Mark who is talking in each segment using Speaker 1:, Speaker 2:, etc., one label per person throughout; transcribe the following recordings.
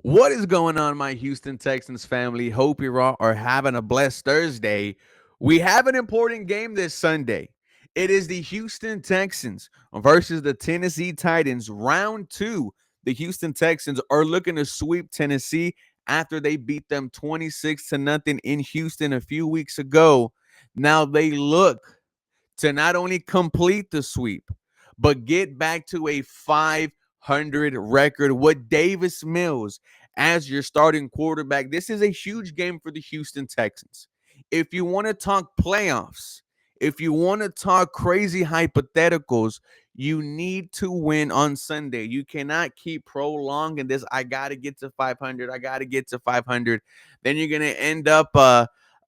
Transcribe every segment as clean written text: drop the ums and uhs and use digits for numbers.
Speaker 1: What is going on, my Houston Texans family? Hope you all are having a blessed Thursday. We have an important game this Sunday. It is the Houston Texans versus the Tennessee Titans, round two. The Houston Texans are looking to sweep Tennessee after they beat them 26 to nothing in Houston a few weeks ago. Now they look to not only complete the sweep, but get back to a 500 record with Davis Mills as your starting quarterback. This is a huge game for the Houston Texans. If you want to talk playoffs, if you want to talk crazy hypotheticals, you need to win on Sunday. You cannot keep prolonging this. I got to get to 500. I got to get to 500. Then you're going to end up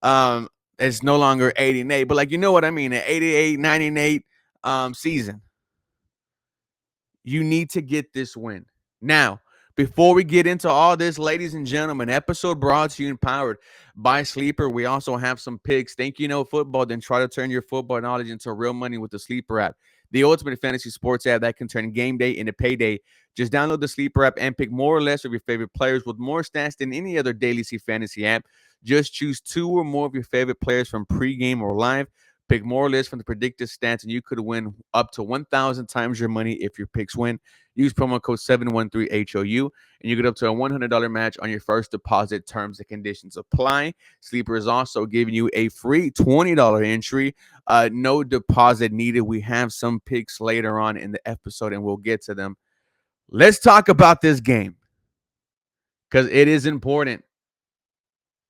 Speaker 1: um, it's no longer 88, but like you know what I mean, an 88, 98 season. You need to get this win. Now, before we get into all this, ladies and gentlemen, episode brought to you and powered by Sleeper. We also have some picks. Think you know football, then try to turn your football knowledge into real money with the Sleeper app, the ultimate fantasy sports app that can turn game day into payday. Just download the Sleeper app and pick more or less of your favorite players with more stats than any other daily fantasy app. Just choose two or more of your favorite players from pregame or live. Pick more or less from the predicted stats, and you could win up to 1,000 times your money if your picks win. Use promo code 713HOU, and you get up to a $100 match on your first deposit. Terms and conditions apply. Sleeper is also giving you a free $20 entry. No deposit needed. We have some picks later on in the episode, and we'll get to them. Let's talk about this game because it is important.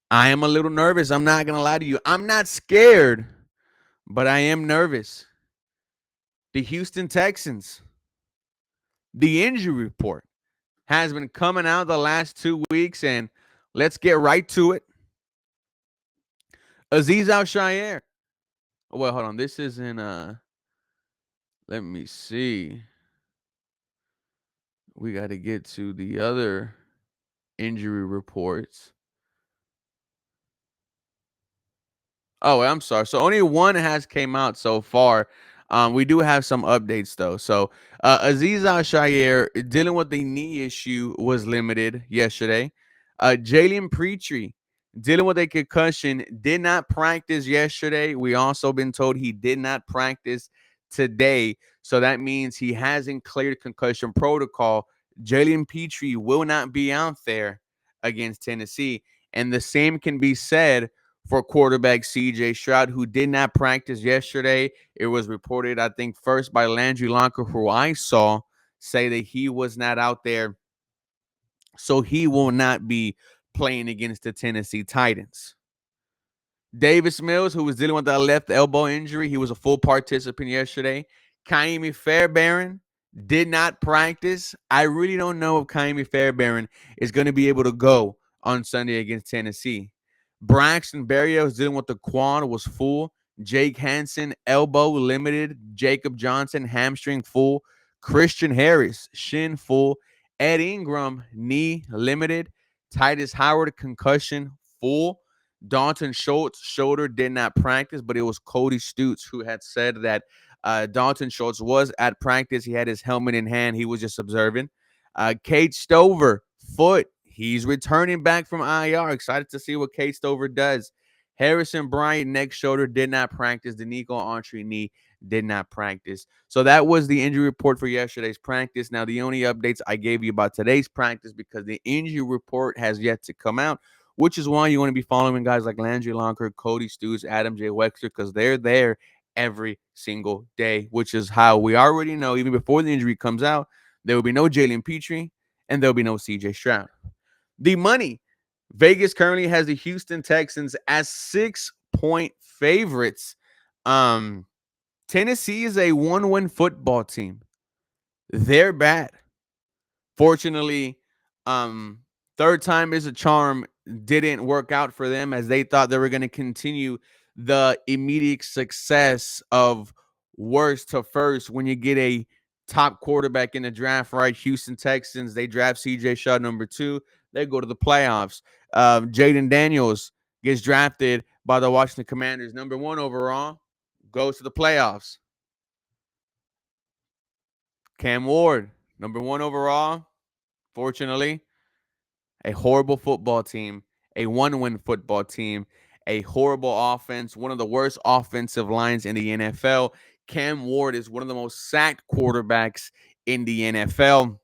Speaker 1: I am a little nervous. I'm not going to lie to you. I'm not scared, but I am nervous. The Houston Texans, the injury report has been coming out the last 2 weeks, and let's get right to it. Aziz Al-Shaair. Oh, well, hold on. This is in let me see. We got to get to the other injury reports. Oh, I'm sorry. So only one has came out so far. We do have some updates though. So Aziz Al Shaair dealing with the knee issue was limited yesterday. Jalen Preetry dealing with a concussion did not practice yesterday. We also been told he did not practice today. So that means he hasn't cleared concussion protocol. Jalen Petrie will not be out there against Tennessee. And the same can be said for quarterback CJ Stroud, who did not practice yesterday. It was reported, I think, first by Landry Locker, who I saw say that he was not out there. So he will not be playing against the Tennessee Titans. Davis Mills, who was dealing with that left elbow injury, he was a full participant yesterday. Kaimi Fairbairn did not practice. I really don't know if Kaimi Fairbairn is going to be able to go on Sunday against Tennessee. Braxton Berrios dealing with the quad was full. Jake Hansen, elbow limited. Jacob Johnson, hamstring full. Christian Harris, shin full. Ed Ingram, knee limited. Titus Howard, concussion full. Dalton Schultz, shoulder, did not practice, but it was Cody Stutes who had said that Dalton Schultz was at practice. He had his helmet in hand. He was just observing. Kate Stover, foot. He's returning back from IR. Excited to see what Kate Stover does. Harrison Bryant, neck, shoulder, did not practice. Danico Entree, knee, did not practice. So that was the injury report for yesterday's practice. Now, the only updates I gave you about today's practice, because the injury report has yet to come out, which is why you want to be following guys like Landry Locker, Cody Stutes, Adam J. Wexler, because they're there every single day, which is how we already know, even before the injury comes out, there will be no Jalen Petrie and there'll be no CJ Stroud. The money. Vegas currently has the Houston Texans as 6-point favorites. Tennessee is a one-win football team. They're bad. Fortunately, third time is a charm didn't work out for them, as they thought they were going to continue the immediate success of worst to first when you get a top quarterback in the draft, right? Houston Texans, they draft CJ Stroud number 2. They go to the playoffs. Jaden Daniels gets drafted by the Washington Commanders, number 1 overall, goes to the playoffs. Cam Ward, number 1 overall, fortunately, a horrible football team, a one-win football team, a horrible offense, one of the worst offensive lines in the NFL. Cam Ward is one of the most sacked quarterbacks in the NFL.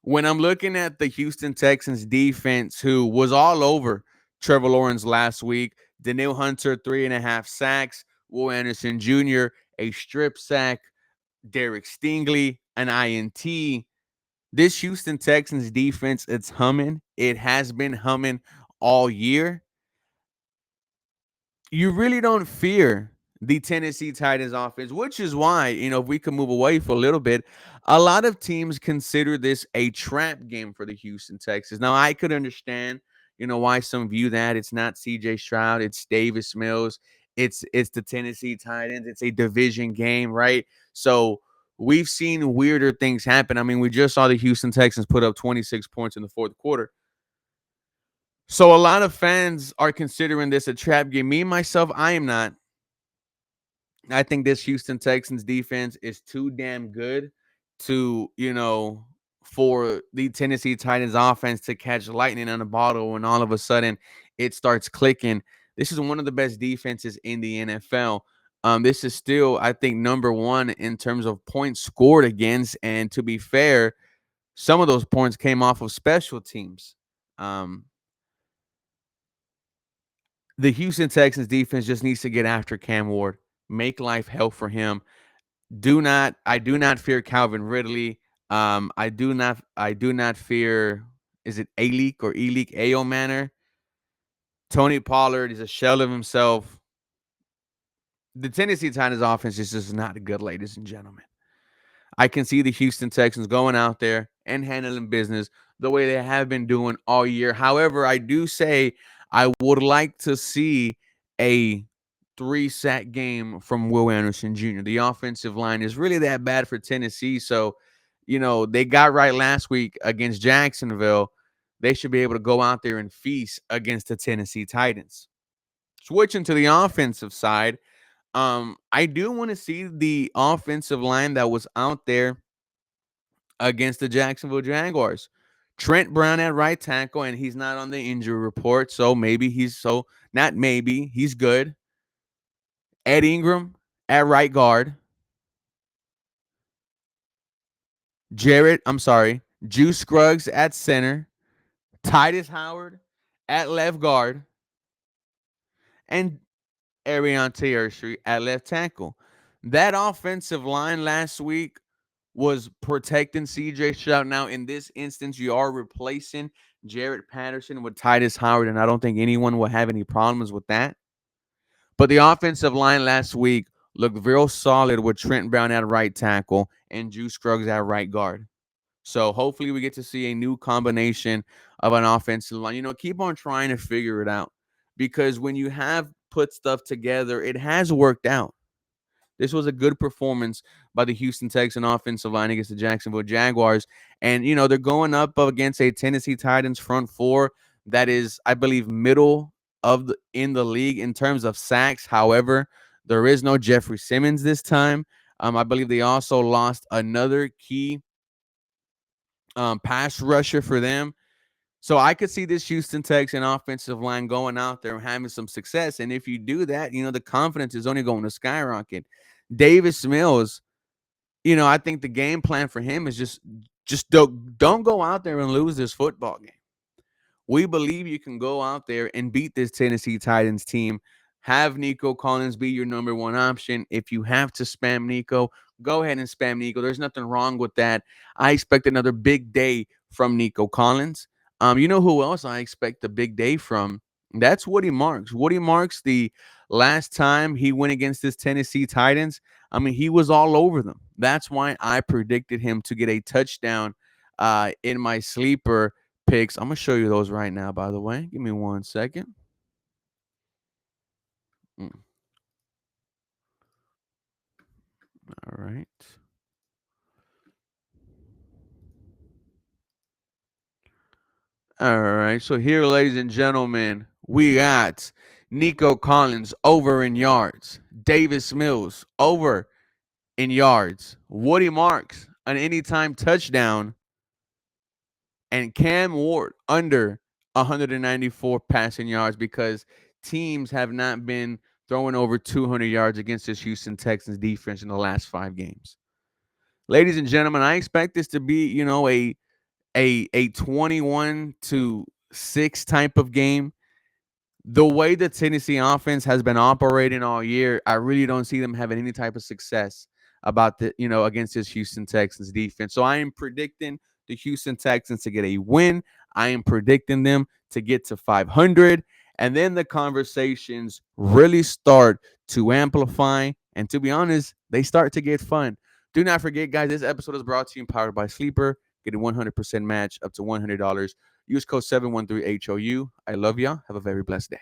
Speaker 1: When I'm looking at the Houston Texans defense, who was all over Trevor Lawrence last week, Daniil Hunter, 3.5 sacks, Will Anderson Jr., a strip sack, Derek Stingley, an INT. This Houston Texans defense, it's humming. It has been humming all year. You really don't fear the Tennessee Titans offense, which is why, if we can move away for a little bit, a lot of teams consider this a trap game for the Houston Texans. Now, I could understand, why some view that. It's not CJ Stroud, it's Davis Mills, it's the Tennessee Titans, it's a division game, right? So we've seen weirder things happen. I mean, we just saw the Houston Texans put up 26 points in the fourth quarter. So a lot of fans are considering this a trap game. Me myself, I am not. I think this Houston Texans defense is too damn good to, for the Tennessee Titans offense to catch lightning on a bottle and all of a sudden it starts clicking. This is one of the best defenses in the NFL. This is still, I think, number one in terms of points scored against. And to be fair, some of those points came off of special teams. Um, the Houston Texans defense just needs to get after Cam Ward, make life hell for him. I do not fear Calvin Ridley. I do not fear, is it Alik or Elik Ao Manor? Tony Pollard is a shell of himself. The Tennessee Titans offense is just not good, ladies and gentlemen. I can see the Houston Texans going out there and handling business the way they have been doing all year. However, I do say I would like to see a 3-sack game from Will Anderson Jr. The offensive line is really that bad for Tennessee. So, they got right last week against Jacksonville. They should be able to go out there and feast against the Tennessee Titans. Switching to the offensive side, I do want to see the offensive line that was out there against the Jacksonville Jaguars. Trent Brown at right tackle, and he's not on the injury report, so not maybe, he's good. Ed Ingram at right guard. Juice Scruggs at center. Titus Howard at left guard. And Arion Street at left tackle. That offensive line last week was protecting CJ Stroud. Now, in this instance, you are replacing Jarrett Patterson with Titus Howard, and I don't think anyone will have any problems with that. But the offensive line last week looked real solid with Trent Brown at right tackle and Juice Scruggs at right guard. So hopefully we get to see a new combination of an offensive line. Keep on trying to figure it out, because when you have put stuff together, it has worked out. This was a good performance by the Houston Texans offensive line against the Jacksonville Jaguars. And, they're going up against a Tennessee Titans front four that is, I believe, middle in the league in terms of sacks. However, there is no Jeffrey Simmons this time. I believe they also lost another key pass rusher for them. So I could see this Houston Texans offensive line going out there and having some success. And if you do that, the confidence is only going to skyrocket. Davis Mills, I think the game plan for him is just don't go out there and lose this football game. We believe you can go out there and beat this Tennessee Titans team. Have Nico Collins be your number one option. If you have to spam Nico, go ahead and spam Nico. There's nothing wrong with that. I expect another big day from Nico Collins. You know who else I expect a big day from? That's Woody Marks. Woody Marks, the last time he went against this Tennessee Titans, I mean, he was all over them. That's why I predicted him to get a touchdown in my sleeper picks. I'm going to show you those right now, by the way. Give me 1 second. Mm. All right. All right. So here, ladies and gentlemen, we got Nico Collins over in yards. Davis Mills over in yards. Woody Marks, an anytime touchdown. and Cam Ward under 194 passing yards because teams have not been throwing over 200 yards against this Houston Texans defense in the last 5 games. Ladies and gentlemen, I expect this to be, a 21-6 type of game. The way the Tennessee offense has been operating all year, I really don't see them having any type of success against this Houston Texans defense. So I am predicting the Houston Texans to get a win. I am predicting them to get to 500. And then the conversations really start to amplify. And to be honest, they start to get fun. Do not forget, guys, this episode is brought to you and powered by Sleeper. Get a 100% match up to $100. Use code 713HOU. I love y'all. Have a very blessed day.